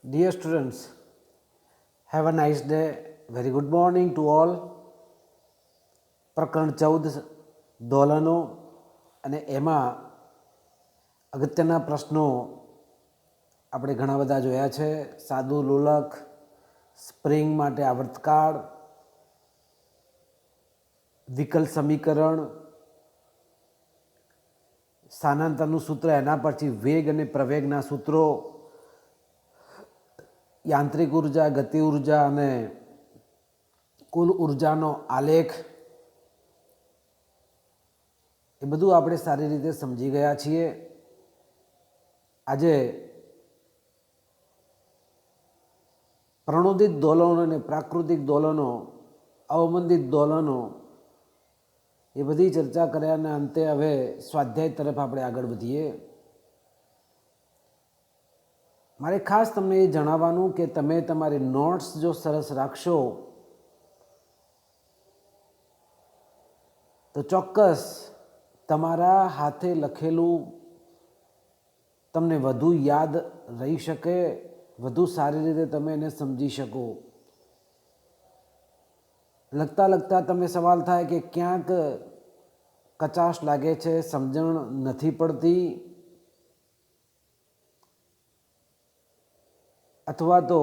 Dear students, have a nice day. Very good morning to all. પ્રકરણ 14 દોલનો અને એમાં અગત્યના પ્રશ્નો આપણે ઘણા બધા જોયા છે. સાદું લોલક, સ્પ્રિંગ માટે આવર્તકાળ, વિકલ સમીકરણ, સ્થાનાંતરનું સૂત્ર, એના પછી વેગ અને પ્રવેગના સૂત્રો, યાંત્રિક ઉર્જા, ગતિ ઉર્જા અને કુલ ઉર્જાનો આલેખ, એ બધું આપણે સારી રીતે સમજી ગયા છીએ. આજે પ્રણોદિત દોલનો અને પ્રાકૃતિક દોલનો, અવમંદિત દોલનો, એ બધી ચર્ચા કર્યાના અંતે હવે સ્વાધ્યાય તરફ આપણે આગળ વધીએ. મારે ખાસ તમને એ જણાવવાનું કે તમે તમારી નોટ્સ જો સરસ રાખશો તો ચોક્કસ તમારા હાથે લખેલું તમને વધુ યાદ રહી શકે, વધુ સારી રીતે તમે એને સમજી શકો. લખતા લખતા તમને સવાલ થાય કે ક્યાંક કચાશ લાગે છે, સમજણ નથી પડતી, અથવા તો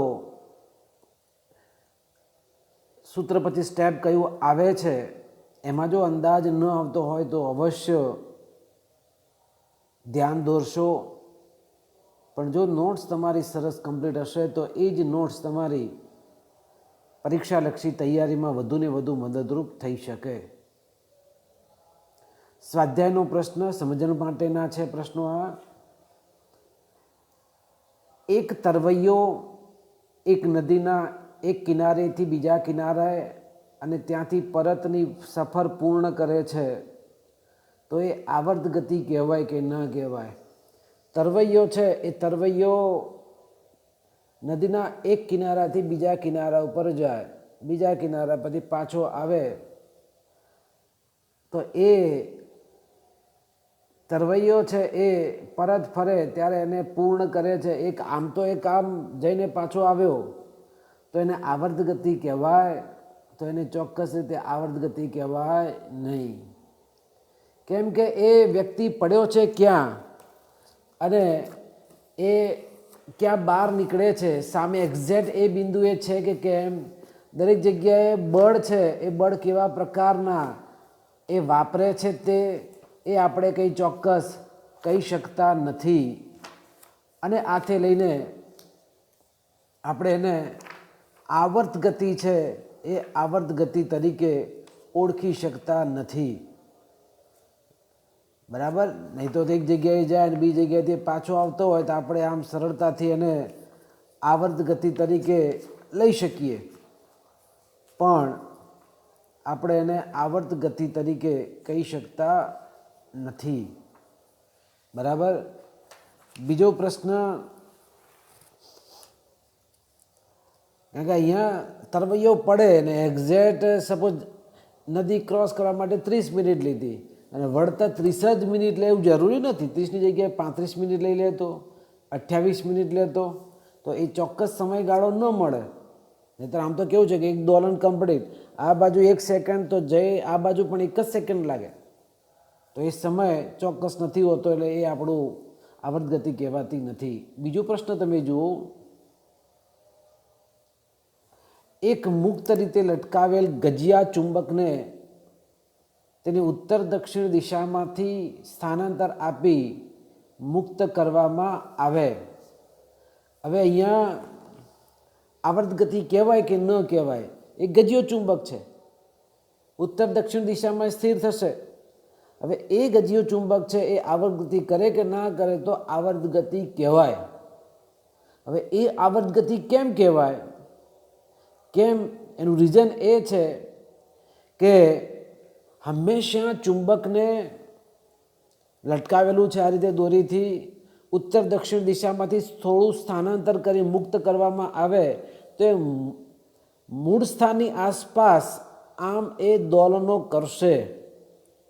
સૂત્ર પછી સ્ટેપ કયું આવે છે એમાં જો અંદાજ ન આવતો હોય તો અવશ્ય ધ્યાન દોરશો. પણ જો નોટ્સ તમારી સરસ કમ્પ્લીટ હશે તો એ જ નોટ્સ તમારી પરીક્ષાલક્ષી તૈયારીમાં વધુને વધુ મદદરૂપ થઈ શકે. સ્વાધ્યાયનો પ્રશ્ન સમજણ માટેના છે પ્રશ્નો. આ એક તરવૈયો એક નદીના એક કિનારેથી બીજા કિનારે અને ત્યાંથી પરતની સફર પૂર્ણ કરે છે તો એ આવર્ત ગતિ કહેવાય કે ન કહેવાય? તરવૈયો છે એ તરવૈયો નદીના એક કિનારાથી બીજા કિનારા ઉપર જાય, બીજા કિનારા પછી પાછો આવે તો એ તરવૈયો છે એ પરત ફરે ત્યારે એને પૂર્ણ કરે છે. એક આમ તો એક આમ જઈને પાછો આવ્યો તો એને આવર્ત ગતિ કહેવાય? તો એને ચોક્કસ રીતે આવર્ત ગતિ કહેવાય નહીં. કેમ કે એ વ્યક્તિ પડ્યો છે ક્યાં અને એ ક્યાં બહાર નીકળે છે, સામે એક્ઝેક્ટ એ બિંદુ એ છે કે કેમ? દરેક જગ્યાએ બળ છે, એ બળ કેવા પ્રકારના એ વાપરે છે તે એ આપણે કંઈ ચોક્કસ કહી શકતા નથી. અને આથી લઈને આપણે એને આવર્ત ગતિ છે એ આવર્ત ગતિ તરીકે ઓળખી શકતા નથી. બરાબર? નહીં તો એક જગ્યાએ જાય અને બીજી જગ્યાએથી પાછો આવતો હોય તો આપણે આમ સરળતાથી એને આવર્ત ગતિ તરીકે લઈ શકીએ, પણ આપણે એને આવર્ત ગતિ તરીકે કહી શકતા નથી. બરાબર? બીજો પ્રશ્ન, કારણ કે અહીંયા તરવૈયો પડે ને એક્ઝેક્ટ સપોઝ નદી ક્રોસ કરવા માટે 30 મિનિટ લીધી અને વળતા 30 જ મિનિટ લે એવું જરૂરી નથી. 30ની જગ્યાએ 35 મિનિટ લઈ લેતો, 28 મિનિટ લેતો તો એ ચોક્કસ સમયગાળો ન મળે. નહીંતર આમ તો કેવું છે કે એક દોલન કમ્પ્લીટ, આ બાજુ 1 સેકન્ડ તો જઈ આ બાજુ પણ 1 જ સેકન્ડ લાગે, તો એ સમય ચોક્કસ નથી હોતો, એટલે એ આપણું આવર્ત ગતિ કહેવાતી નથી. બીજો પ્રશ્ન તમે જુઓ, એક મુક્ત રીતે લટકાવેલ ગજિયા ચુંબકને તેની ઉત્તર દક્ષિણ દિશામાંથી સ્થાનાંતર આપી મુક્ત કરવામાં આવે. હવે અહીંયા આવર્ત ગતિ કહેવાય કે ન કહેવાય? એ ગજિયો ચુંબક છે, ઉત્તર દક્ષિણ દિશામાં સ્થિર થશે. હવે એ ગજિયો ચુંબક છે એ આવર્ત ગતિ કરે કે ના કરે તો આવર્ત ગતિ કહેવાય. હવે એ આવર્ત ગતિ કેમ કહેવાય? કેમ? એનું રીઝન એ છે કે હંમેશા ચુંબકને લટકાવેલું છે આ રીતે દોરીથી, ઉત્તર દક્ષિણ દિશામાંથી થોડું સ્થાનાંતર કરી મુક્ત કરવામાં આવે તો એ મૂળ સ્થાનની આસપાસ આમ એ દોલનો કરશે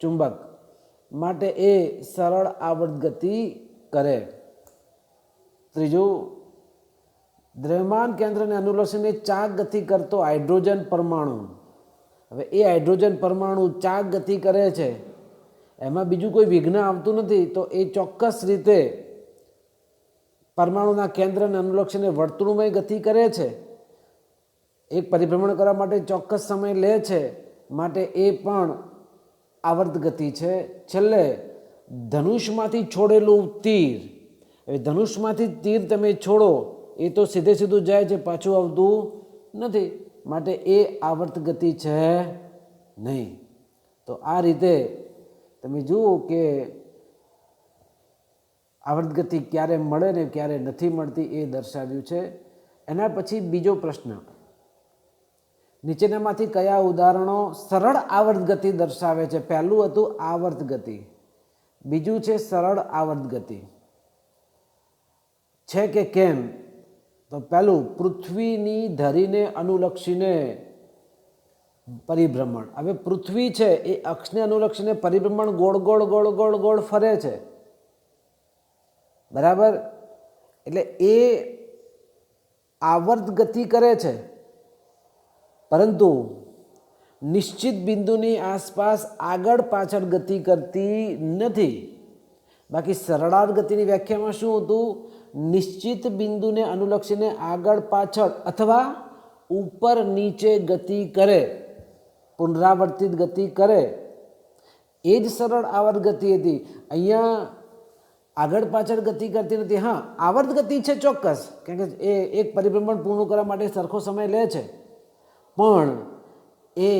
ચુંબક, માટે એ સરળ આવર્ત ગતિ કરે. ત્રીજું, દ્રવ્યમાન કેન્દ્રને અનુલક્ષીને ચાક ગતિ કરતો હાઇડ્રોજન પરમાણુ, હવે એ હાઇડ્રોજન પરમાણુ ચાક ગતિ કરે છે, એમાં બીજું કોઈ વિઘ્ન આવતું નથી, તો એ ચોક્કસ રીતે પરમાણુના કેન્દ્રને અનુલક્ષીને વર્તુળમય ગતિ કરે છે, એક પરિભ્રમણ કરવા માટે ચોક્કસ સમય લે છે, માટે એ પણ આવર્ત ગતિ છે. છેલ્લે ધનુષમાંથી છોડેલું તીર, હવે ધનુષમાંથી તીર તમે છોડો એ તો સીધે સીધું જાય છે, પાછું આવતું નથી, માટે એ આવર્ત ગતિ છે નહીં. તો આ રીતે તમે જુઓ કે આવર્ત ગતિ ક્યારે મળે ને ક્યારે નથી મળતી એ દર્શાવ્યું છે. એના પછી બીજો પ્રશ્ન, નીચેનામાંથી કયા ઉદાહરણો સરળ આવર્ત ગતિ દર્શાવે છે? પહેલું હતું આવર્ત ગતિ, બીજું છે સરળ આવર્ત ગતિ. છે કે કેમ? તો પહેલું, પૃથ્વીની ધરીને અનુલક્ષીને પરિભ્રમણ. હવે પૃથ્વી છે એ અક્ષને અનુલક્ષીને પરિભ્રમણ ગોળ ગોળ ગોળ ગોળ ગોળ ફરે છે, બરાબર? એટલે એ આવર્ત ગતિ કરે છે, પરંતુ નિશ્ચિત બિંદુની આસપાસ આગળ પાછળ ગતિ કરતી નથી. બાકી સરળાવર્ત ગતિની વ્યાખ્યામાં શું હતું? નિશ્ચિત બિંદુને અનુલક્ષીને આગળ પાછળ અથવા ઉપર નીચે ગતિ કરે, પુનરાવર્તિત ગતિ કરે, એ જ સરળ આવર્ત ગતિ હતી. અહીંયા આગળ પાછળ ગતિ કરતી નથી. હા, આવર્ત ગતિ છે ચોક્કસ, કારણ કે એ એક પરિભ્રમણ પૂર્ણ કરવા માટે સરખો સમય લે છે, પણ એ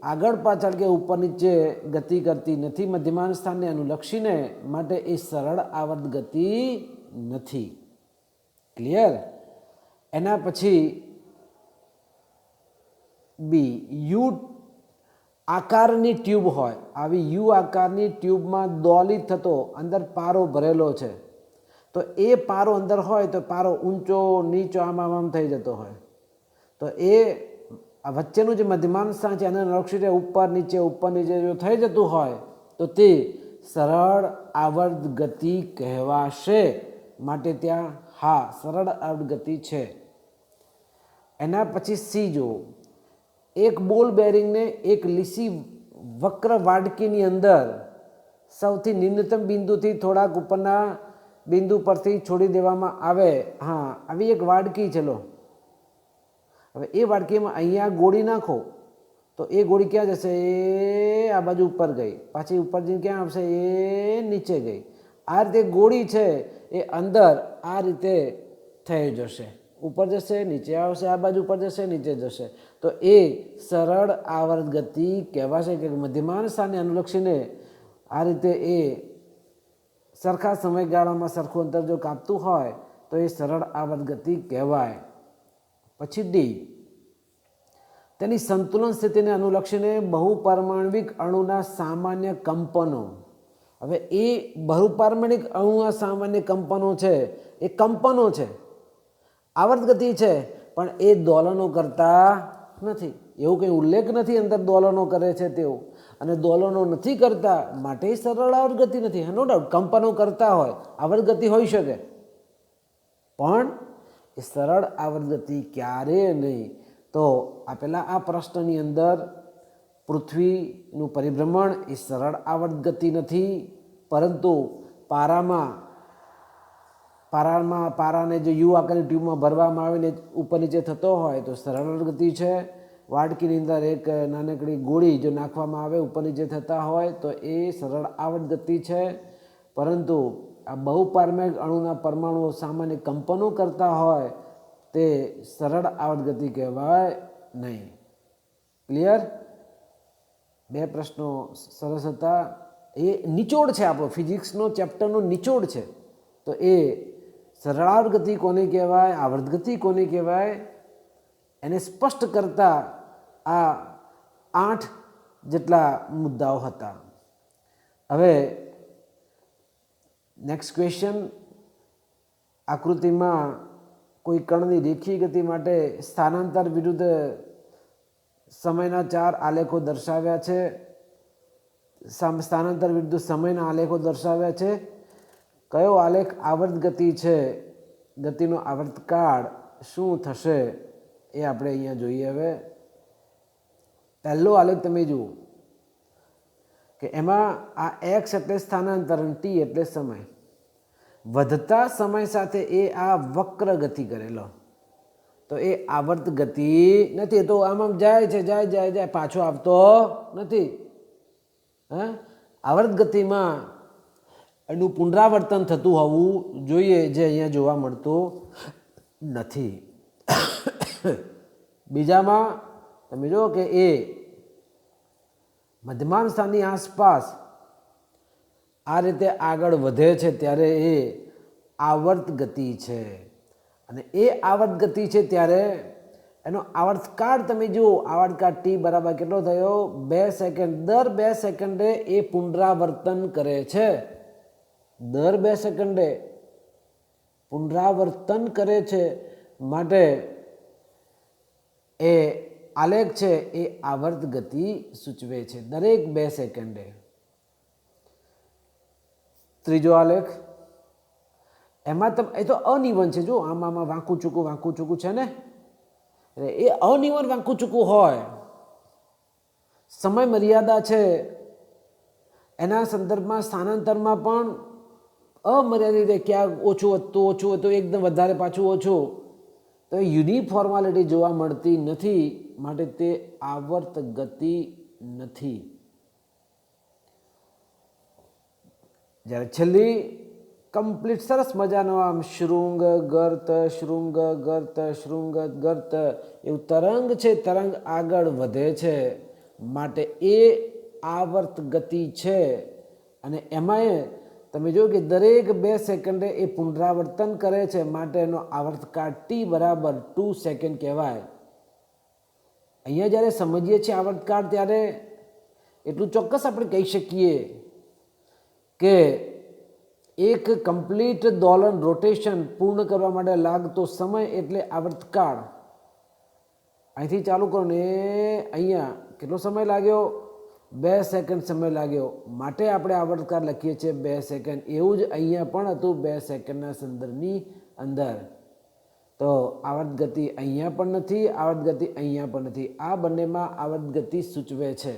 આગળ પાછળ કે ઉપર નીચે ગતિ કરતી નથી મધ્યમાન સ્થાનને અનુલક્ષીને, માટે એ સરળ આવર્ત ગતિ નથી. ક્લિયર? એના પછી બી, યુ આકારની ટ્યુબ હોય, આવી યુ આકારની ટ્યુબમાં દોલિત થતો અંદર પારો ભરેલો છે, તો એ પારો અંદર હોય તો પારો ઊંચો નીચો આમ થઈ જતો હોય, તો એ આ વચ્ચેનું જે મધ્યમાન સ્થાન છે એને અનુલક્ષીને ઉપર નીચે જો થઈ જતું હોય તો તે સરળ આવર્ત ગતિ કહેવાશે. માટે ત્યાં હા, સરળ આવર્ત ગતિ છે. એના પછી સી જુઓ, એક બોલ બેરિંગને એક લીસી વક્ર વાડકીની અંદર સૌથી નિમ્નતમ બિંદુથી થોડાક ઉપરના બિંદુ પરથી છોડી દેવામાં આવે. હા, આવી એક વાડકી છે લો. હવે એ વાડકીમાં અહીંયા ગોળી નાખો તો એ ગોળી ક્યાં જશે? એ આ બાજુ ઉપર ગઈ, પાછી ઉપર જઈને ક્યાં આવશે? એ નીચે ગઈ. આ રીતે ગોળી છે એ અંદર આ રીતે થઈ જશે, ઉપર જશે નીચે આવશે, આ બાજુ ઉપર જશે નીચે જશે, તો એ સરળ આવર્ત ગતિ કહેવાશે. કે મધ્યમાન સ્થાનને અનુલક્ષીને આ રીતે એ સરખા સમયગાળામાં સરખું અંતર જો કાપતું હોય તો એ સરળ આવર્ત ગતિ કહેવાય. પછી ડી, તેની સંતુલન સ્થિતિને અનુલક્ષીને બહુપારમાણવિક અણુના સામાન્ય કંપનો. હવે એ બહુપારમાણિક અણુના સામાન્ય કંપનો છે, એ કંપનો છે, આવર્ત ગતિ છે, પણ એ દોલનો કરતા નથી. એવું કંઈ ઉલ્લેખ નથી અંદર દોલનો કરે છે તેવું, અને દોલનો નથી કરતા માટે સરળ આવર્ત ગતિ નથી. નો ડાઉટ કંપનો કરતા હોય આવર્ત ગતિ હોઈ શકે, પણ એ સરળ આવર્ત ગતિ ક્યારે નહીં. તો આપેલા આ પ્રશ્નની અંદર પૃથ્વીનું પરિભ્રમણ એ સરળ આવર્ત ગતિ નથી, પરંતુ પારાને જે યુ આકારની ટ્યુબમાં ભરવામાં આવીને ઉપર નીચે થતો હોય તો સરળ આવર્ત ગતિ છે. વાડકીની અંદર એક નાનકડી ગોળી જો નાખવામાં આવે ઉપર નીચે થતા હોય તો એ સરળ આવર્ત ગતિ છે. પરંતુ આ બહુપારમાણિક અણુના પરમાણુઓ સામાન્ય કંપનો કરતા હોય તે સરળ આવર્ત ગતિ કહેવાય નહીં. ક્લિયર? બે પ્રશ્નો સરસ હતા. એ નિચોડ છે, આપણો ફિઝિક્સનો ચેપ્ટરનો નિચોડ છે. તો એ સરળ આવર્ત ગતિ કોને કહેવાય, આવર્ત ગતિ કોને કહેવાય, એને સ્પષ્ટ કરતા આ 8 જેટલા મુદ્દાઓ હતા. હવે નેક્સ્ટ ક્વેશ્ચન, આકૃતિમાં કોઈ કણની રેખીય ગતિ માટે સ્થાનાંતર વિરુદ્ધ સમયના 4 આલેખો દર્શાવ્યા છે. સ્થાનાંતર વિરુદ્ધ સમયના આલેખો દર્શાવ્યા છે. કયો આલેખ આવર્ત ગતિ છે, ગતિનો આવર્તકાળ શું થશે એ આપણે અહીંયા જોઈએ. હવે પહેલો આલેખ તમે જુઓ કે એમાં આ એક્સ એટલે સ્થાનાંતરણ, ટી એટલે સમય. વધતા સમય સાથે એ આ વક્ર ગતિ કરેલો, તો એ આવર્ત ગતિ નથી. તો આમ જાય છે, જાય જાય જાય, પાછો આવતો નથી. હા, આવર્ત ગતિમાં એનું પુનરાવર્તન થતું હોવું જોઈએ, જે અહીંયા જોવા મળતું નથી. બીજામાં તમે જુઓ કે એ મધ્યમાન સ્થાનની આસપાસ આ રીતે આગળ વધે છે ત્યારે એ આવર્ત ગતિ છે. અને એ આવર્ત ગતિ છે ત્યારે એનો આવર્તકાળ તમે જુઓ, આવર્તકાળ ટી બરાબર કેટલો થયો? 2 સેકન્ડ. દર 2 સેકન્ડે એ પુનરાવર્તન કરે છે. દર 2 સેકન્ડે પુનરાવર્તન કરે છે, માટે એ આલેખ છે એ આવર્ત ગતિ સૂચવે છે, દરેક 2 સેકન્ડે. ત્રીજો આલેખ, એમાં એ તો અનિવન છે. જો આમાં વાંકું ચૂકું છે ને, એ અનિવન વાંકું ચૂકું હોય, સમય મર્યાદા છે, એના સંદર્ભમાં સ્થાનાંતરમાં પણ અમર્યાદિત રીતે ક્યાં ઓછું હતું, એકદમ વધારે પાછું ઓછું, તો એ યુનિફોર્માલિટી જોવા મળતી નથી, માટે તે આવર્ત ગતિ નથી. જ્યારે છેલ્લી કમ્પ્લીટ સરસ મજાનો આમ શૃંગ ગર્ત શૃંગ ગર્ત શૃંગ ગર્ત એવું તરંગ છે, તરંગ આગળ વધે છે, માટે એ આવર્ત ગતિ છે. અને એમાં તમે જો કે દરેક 2 સેકન્ડે એ પુનરાવર્તન કરે છે, માટે એનો આવર્તકાળ ટી બરાબર 2 સેકન્ડ કહેવાય. અહીંયા જ્યારે સમજીએ છીએ આવર્તકાળ, ત્યારે એટલું ચોક્કસ આપણે કહી શકીએ કે એક કમ્પ્લીટ દોલન રોટેશન પૂર્ણ કરવા માટે લાગતો સમય એટલે આવર્તકાળ. અહીંથી ચાલુ કરો ને અહીંયા કેટલો સમય લાગ્યો? 2 સેકન્ડ સમય લાગ્યો, માટે આપણે આવર્તકાળ લખીએ છીએ 2 સેકન્ડ. એવું જ અહીંયા પણ હતું 2 સેકન્ડના સંદર્ભની અંદર. તો આવર્ત ગતિ અહીંયા પણ નથી, આવર્ત ગતિ અહીંયા પણ નથી. આ બંનેમાં આવર્ત ગતિ સૂચવે છે.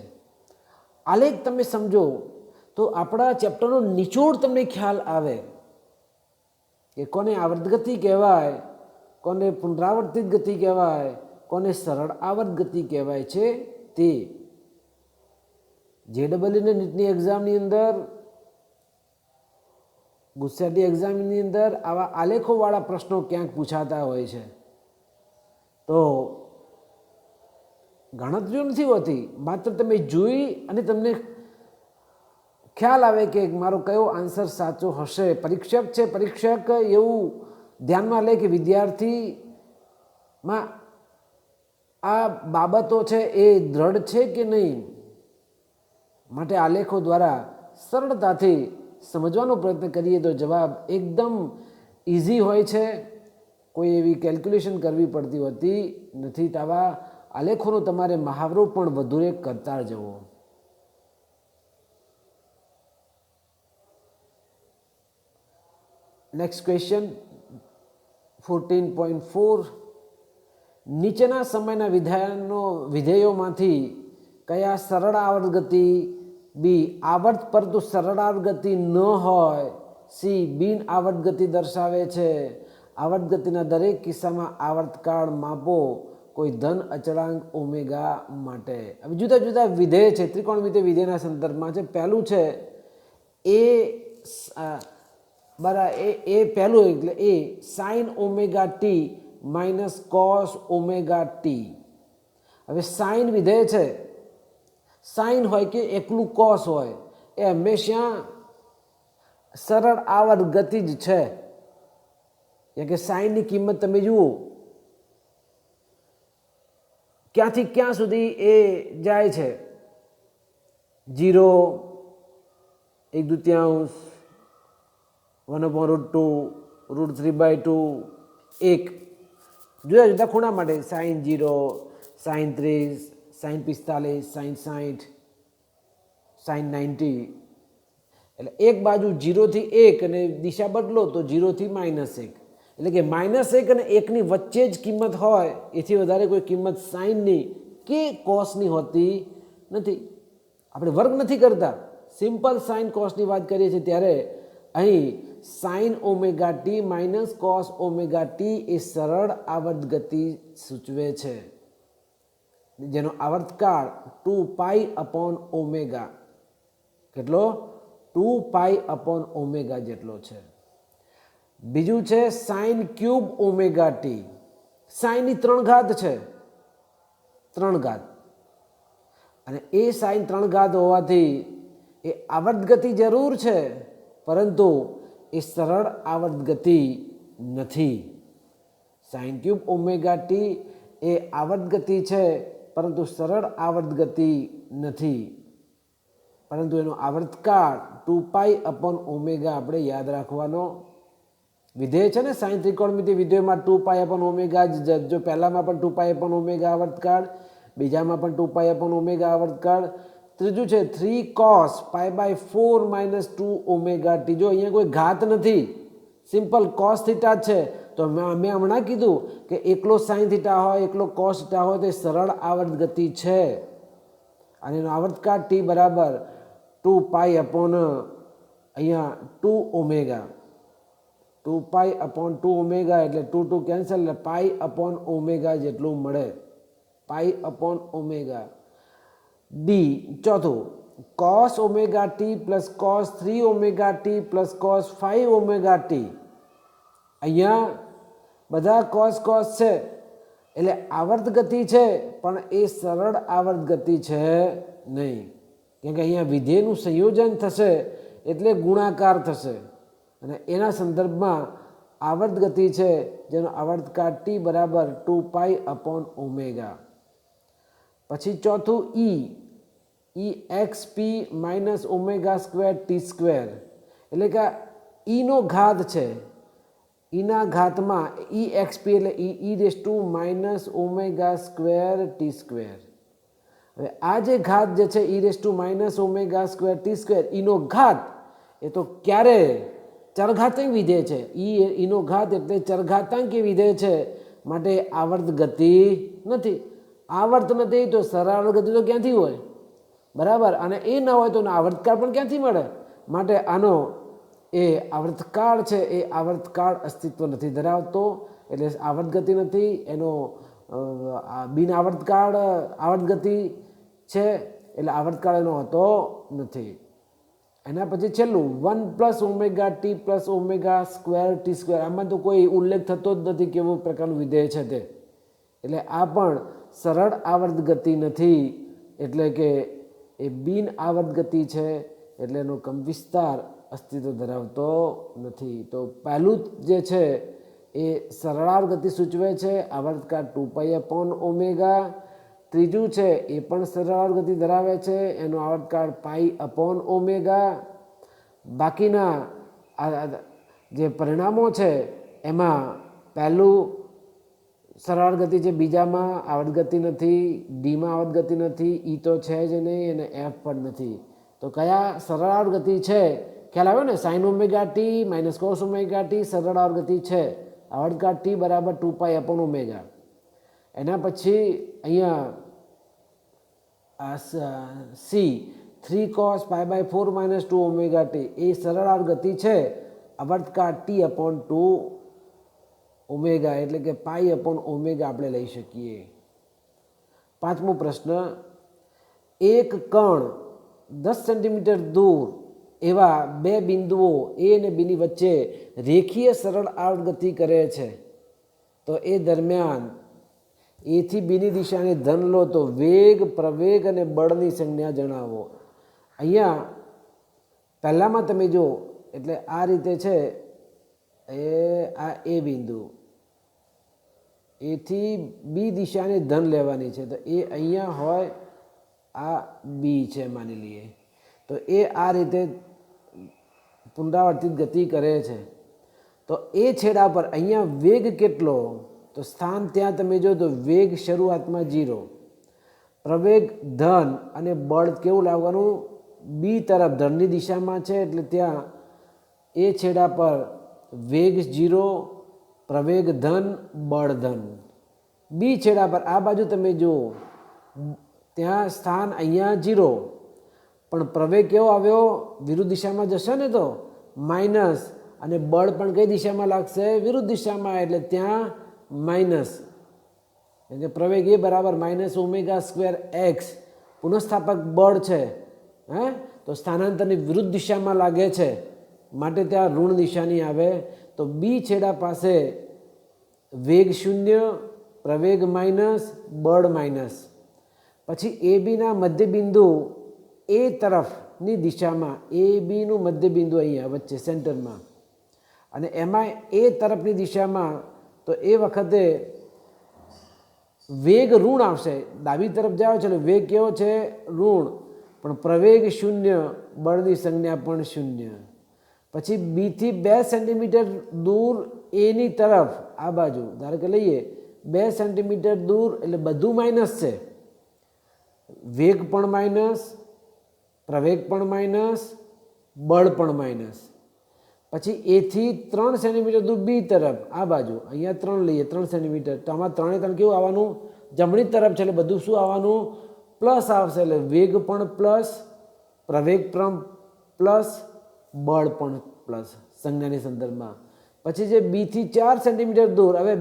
આલેખ તમે સમજો તો આપણા ચેપ્ટરનો નિચોડ તમને ખ્યાલ આવે કે કોને આવર્ત ગતિ કહેવાય, કોને પુનરાવર્તિત ગતિ કહેવાય, કોને સરળ આવર્ત ગતિ કહેવાય છે. તે JEE ને નીટની એક્ઝામની અંદર, ગુજરાતી એક્ઝામની અંદર આવા આલેખોવાળા પ્રશ્નો ક્યાંક પૂછાતા હોય છે. તો ગણતરીઓ નથી હોતી, માત્ર તમે જોઈ અને તમને ખ્યાલ આવે કે મારો કયો આન્સર સાચો હશે. પરીક્ષક છે, પરીક્ષક એવું ધ્યાનમાં લે કે વિદ્યાર્થીમાં આ બાબતો છે એ દ્રઢ છે કે નહીં. માટે આલેખો દ્વારા સરળતાથી સમજવાનો પ્રયત્ન કરીએ તો જવાબ એકદમ ઇઝી હોય છે, કોઈ એવી કેલ્ક્યુલેશન કરવી પડતી હોતી નથી. આવા આલેખોનો તમારે મહાવરો પણ વધુ એક કરતા જવો. નેક્સ્ટ ક્વેશ્ચન 14.4, નીચેના સમયના વિધેયોમાંથી કયા સરળ આવર્ત ગતિ, બી આવર્ત પરંતુ સરળ આવર્ત ગતિ ન હોય, સી બિન આવર્ત ગતિ દર્શાવે છે. આવર્ત ગતિના દરેક કિસ્સામાં આવર્તકાળ માપો કોઈ ધન અચળાંક ઓમેગા માટે. હવે જુદા જુદા વિધેય છે, ત્રિકોણમિતિ વિધેયના સંદર્ભમાં છે. પહેલું છે એ પહેલું એટલે એ sine omega t minus cos omega t. હવે સાઇન વિધેય છે, સાઇન હોય કે એકલું કોસ હોય, એ હંમેશા સરળ આવર્ત ગતિ જ છે. કે સાઇનની કિંમત તમે જુઓ ક્યાંથી ક્યાં સુધી એ જાય છે, 0, 1/2, 1/√2, √3/2, 1. જુદા જુદા ખૂણા માટે sin 0, sin 30, sin 45, sin 60, sin 90. એટલે એક બાજુ 0 થી 1 અને દિશા બદલો તો 0 થી -1. એટલે કે -1 અને 1ની વચ્ચે જ કિંમત હોય, એથી વધારે કોઈ કિંમત સાઇનની કે કોસની હોતી નથી. આપણે વર્ગ નથી કરતા, સિમ્પલ સાઇન કોસની વાત કરીએ છીએ ત્યારે અહીં sine omega t minus cos omega t એ સરળ આવર્ત ગતિ સૂચવે છે, જેનો આવર્તકાળ 2π/ω કેટલો 2π/ω જેટલો છે. બીજું છે સાઇન ક્યુબ ઓમેગા ટી. સાઇનની 3 ઘાત છે, 3 ઘાત, અને એ સાઇન 3 ઘાત હોવાથી એ આવર્ત ગતિ જરૂર છે, પરંતુ એ સરળ આવર્ત ગતિ નથી. સાઇન ક્યુબ ઓમેગા ટી એ આવર્ત ગતિ છે, પરંતુ સરળ આવર્ત ગતિ નથી, પરંતુ એનો આવર્તકાળ 2π/ω આપણે યાદ રાખવાનો. વિધેય છે ને સાઇન ત્રિકોણમિતિ વિધેયમાં 2π/ω, જો પહેલામાં પણ 2π/ω આવર્તકાળ, બીજામાં પણ 2π/ω આવર્તકાળ. ત્રીજું છે 3 cos π/4 - 2ω t. જો અહીંયા કોઈ ઘાત નથી, સિમ્પલ cos થીટા છે, તો મેં હમણાં કીધું કે એકલો સાઇન થીટા હોય, એકલો cos થીટા હોય તો એ સરળ આવર્ત ગતિ છે, અને એનો આવર્તકાળ t બરાબર 2π/ અહીંયા 2ω, 2π/2ω એટલે 2 કેન્સલ, એટલે π/ω જેટલું મળે, π/ω. ડી ચોથું cos omega T plus cos 3ω t plus cos 5ω t. અહીંયા બધા cos છે, એટલે આવર્ત ગતિ છે, પણ એ સરળ આવર્ત ગતિ છે નહીં, કેમ કે અહીંયા વિધેયનું સંયોજન થશે એટલે ગુણાકાર થશે, અને એના સંદર્ભમાં આવર્ત ગતિ છે, જેનો આવર્તકાળ t બરાબર 2π/ω. પછી ચોથું exp -ω² t², એટલે કે ઈનો ઘાત છે, ઈના ઘાતમાં exp એટલે e⁻ t². હવે આ જે ઘાત જે છે e⁻ t², ઈનો ઘાત એ તો ક્યારે ચરઘાતાંક વિધેય છે, ઈનો ઘાત એટલે ચરઘાતાંકી વિધેય છે, માટે આવર્ત ગતિ નથી. આવર્ત નથી તો સરળ ગતિ તો ક્યાંથી હોય, બરાબર, અને એ ન હોય તો આવર્તકાળ પણ ક્યાંથી મળે, માટે આનો એ આવર્તકાળ છે, એ આવર્તકાળ અસ્તિત્વ નથી ધરાવતો, એટલે આવર્ત ગતિ નથી, એનો બિન આવર્તકાળ આવર્ત ગતિ છે, એટલે આવર્તકાળ એનો હોતો નથી. એના પછી છેલ્લું 1 +ω t + ω² t². આમાં તો કોઈ ઉલ્લેખ થતો જ નથી કેવું પ્રકારનું વિધેય છે તે, એટલે આ પણ સરળ આવર્ત ગતિ નથી, એટલે કે એ બિન આવર્ત ગતિ છે, એટલે એનો કંપવિસ્તાર અસ્તિત્વ ધરાવતો નથી. તો પહેલું જે છે એ સરળાવર્ત ગતિ સૂચવે છે, આવર્તકાળ 2π/ω. ત્રીજું છે એ પણ સરળાવર્ત ગતિ ધરાવે છે, એનો આવર્તકાળ π/ω. બાકીના જે પરિણામો છે એમાં પહેલું સરળ ગતિ છે, બીજામાં આવર્ત ગતિ નથી, ડીમાં આવર્ત ગતિ નથી, ઈ તો છે જ નહીં, અને એફ પણ નથી. તો કયા સરળ ગતિ છે, ખ્યાલ આવ્યો ને, sign omega t minus cos omega T સરળ ગતિ છે, આવર્તકાળ ટી બરાબર 2π/ω. એના પછી અહીંયા સી 3 cos π/4 - 2ω t એ સરળ ગતિ છે, આવર્તકાળ t/2ω, એટલે કે π/ω આપણે લઈ શકીએ. પાંચમો પ્રશ્ન, એક કણ 10 સેન્ટીમીટર દૂર એવા બે બિંદુઓ એ અને બીની વચ્ચે રેખીય સરળ આવર્ત ગતિ કરે છે, તો એ દરમિયાન એથી બીની દિશાને ધન લો તો વેગ, પ્રવેગ અને બળની સંજ્ઞા જણાવો. અહીંયા પહેલામાં તમે જો, એટલે આ રીતે છે, આ એ બિંદુ, એથી બી દિશાને ધન લેવાની છે, તો એ અહીંયા હોય, આ બી છે માની લઈએ, તો એ આ રીતે પુનરાવર્તિત ગતિ કરે છે. તો એ છેડા પર અહીંયા વેગ કેટલો, તો સ્થાન ત્યાં તમે જો તો વેગ શરૂઆતમાં 0, પ્રવેગ ધન, અને બળ કેવું લાવવાનું, બી તરફ ધનની દિશામાં છે, એટલે ત્યાં એ છેડા પર વેગ 0, પ્રવેગ ધન બળ ધન. બી છેડા પર આ બાજુ તમે જુઓ, ત્યાં સ્થાન અહીંયા 0, પણ પ્રવેગ કેવો આવ્યો? વિરુદ્ધ દિશામાં જશે ને, તો માઇનસ, અને બળ પણ કઈ દિશામાં લાગશે? વિરુદ્ધ દિશામાં, એટલે ત્યાં માઇનસ. એટલે પ્રવેગ એ બરાબર માઇનસ ઓમેગા સ્ક્વેર એક્સ પુનઃસ્થાપક બળ છે. હે, તો સ્થાનાંતરની વિરુદ્ધ દિશામાં લાગે છે, માટે ત્યાં ઋણ નિશાની આવે. તો બી છેડા પાસે વેગ 0, પ્રવેગ માઇનસ, બળ માઇનસ. પછી એ બીના મધ્યબિંદુ એ તરફની દિશામાં, એ બીનું મધ્યબિંદુ અહીંયા વચ્ચે સેન્ટરમાં, અને એમાં એ તરફની દિશામાં, તો એ વખતે વેગ ઋણ આવશે. ડાબી તરફ જાઓ છે એટલે વેગ કેવો છે? ઋણ. પણ પ્રવેગ 0, બળની સંજ્ઞા પણ 0. પછી બીથી 2 સેન્ટીમીટર દૂર એની તરફ, આ બાજુ ધારો કે લઈએ 2 સેન્ટીમીટર દૂર, એટલે બધું માઇનસ છે. વેગ પણ માઇનસ, પ્રવેગ પણ માઇનસ, બળ પણ માઇનસ. પછી એથી 3 સેન્ટીમીટર દૂર બી તરફ, આ બાજુ અહીંયા 3 લઈએ, 3 સેન્ટીમીટર, તો આમાં 3 3 કેવું આવવાનું? જમણી તરફ છે, એટલે બધું શું આવવાનું? પ્લસ આવશે. એટલે વેગ પણ પ્લસ, પ્રવેગ પણ પ્લસ, બળ પણ પ્લસ સંજ્ઞાની સંદર્ભમાં. પછી જે બીથી 4 સેન્ટીમીટર દૂર, હવે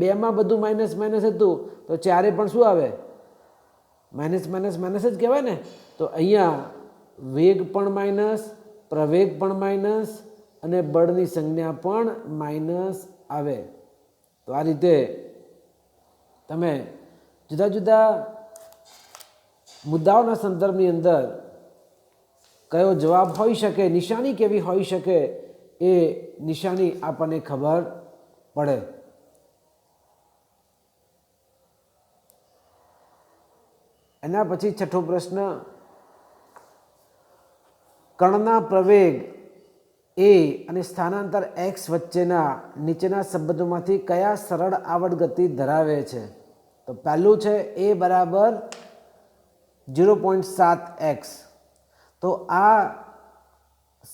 બેમાં બધું માઇનસ માઇનસ હતું, તો 4 પણ શું આવે? માઇનસ માઇનસ માઇનસ જ કહેવાય ને. તો અહીંયા વેગ પણ માઇનસ, પ્રવેગ પણ માઇનસ, અને બળની સંજ્ઞા પણ માઇનસ આવે. તો આ રીતે તમે જુદા જુદા મુદ્દાઓના સંદર્ભની અંદર કયો જવાબ હોઈ શકે, નિશાની કેવી હોઈ શકે, એ નિશાની આપણને ખબર પડે. એના પછી છઠ્ઠો પ્રશ્ન, કણના પ્રવેગ એ અને સ્થાનાંતર એક્સ વચ્ચેના નીચેના સંબંધોમાંથી કયા સરળ આવર્ત ગતિ ધરાવે છે? તો પહેલું છે એ બરાબર 0.7x. તો આ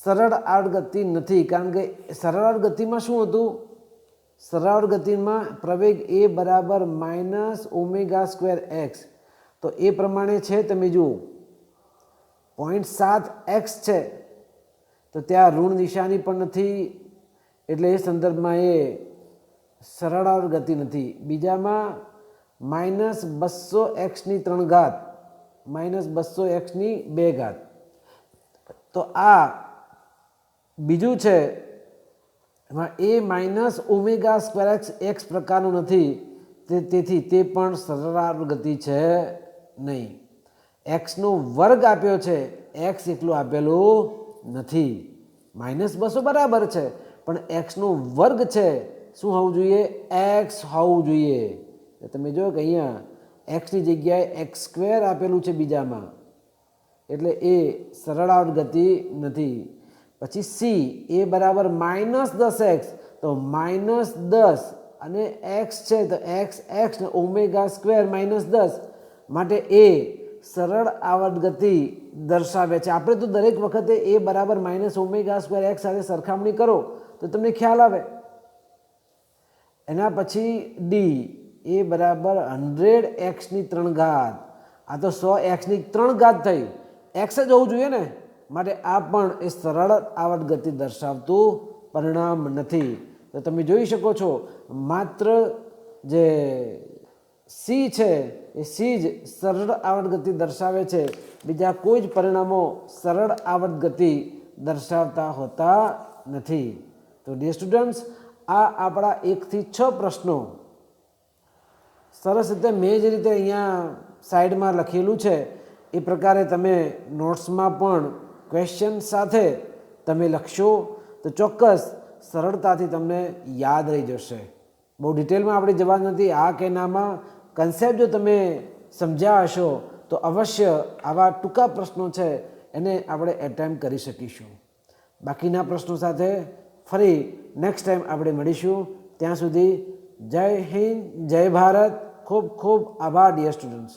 સરળ આવર્ત ગતિ નથી, કારણ કે સરળ આવર્ત ગતિમાં શું હતું? સરળ આવર્ત ગતિમાં પ્રવેગ એ બરાબર માઇનસ ઓમેગા સ્ક્વેર એક્સ. તો એ પ્રમાણે છે, તમે જુઓ 0.7x છે, તો ત્યાં ઋણ નિશાની પણ નથી, એટલે એ સંદર્ભમાં એ સરળ આવર્ત ગતિ નથી. બીજામાં માઇનસ 200x3, માઇનસ 200x2. તો આ બીજું છે, એમાં એ માઇનસ ઓમેગા સ્ક્વેર એક્સ પ્રકારનું નથી, તેથી તે પણ સરળ આવર્ત ગતિ છે નહીં. એક્સનો વર્ગ આપ્યો છે, એક્સ એકલું આપેલું નથી. -200 બરાબર છે, પણ એક્સનો વર્ગ છે, શું હોવું જોઈએ? એક્સ હોવું જોઈએ. તમે જો કે અહીંયા એક્સની જગ્યાએ x² આપેલું છે બીજામાં, એટલે એ સરળ આવર્ત ગતિ નથી. પછી સી એ બરાબર -10x, તો -10 અને એક્સ છે, તો એક્સ એક્સ ને ઓમેગા સ્ક્વેર -10, માટે એ સરળ આવર્ત ગતિ દર્શાવે છે. આપણે તો દરેક વખતે એ બરાબર -ઓમેગા સ્ક્વેર એક્સ સાથે સરખામણી કરો તો તમને ખ્યાલ આવે. એના પછી ડી એ બરાબર 100x3. આ તો 100x3 થઈ, એક્સ જ હોવું જોઈએ ને, માટે આ પણ એ સરળ આવર્ત ગતિ દર્શાવતું પરિણામ નથી. તો તમે જોઈ શકો છો, માત્ર જે સી છે એ સી જ સરળ આવર્ત ગતિ દર્શાવે છે, બીજા કોઈ જ પરિણામો સરળ આવર્ત ગતિ દર્શાવતા હોતા નથી. તો ડિયર સ્ટુડન્ટ્સ, આ આપણા 1 થી 6 પ્રશ્નો સરસ રીતે મેં જે રીતે અહીંયા સાઈડમાં લખેલું છે એ પ્રકારે તમે નોટ્સમાં પણ ક્વેશ્ચન સાથે તમે લખશો તો ચોક્કસ સરળતાથી તમને યાદ રહી જશે. બહુ ડિટેલમાં આપણે જવા નથી, આ કે નામાં કન્સેપ્ટ જો તમે સમજ્યા હશો તો અવશ્ય આવા ટૂંકા પ્રશ્નો છે એને આપણે એટેમ્પ્ટ કરી શકીશું. બાકીના પ્રશ્નો સાથે ફરી નેક્સ્ટ ટાઈમ આપણે મળીશું. ત્યાં સુધી જય હિન્દ, જય ભારત. ખૂબ ખૂબ આભાર ડિયર સ્ટુડન્ટ્સ.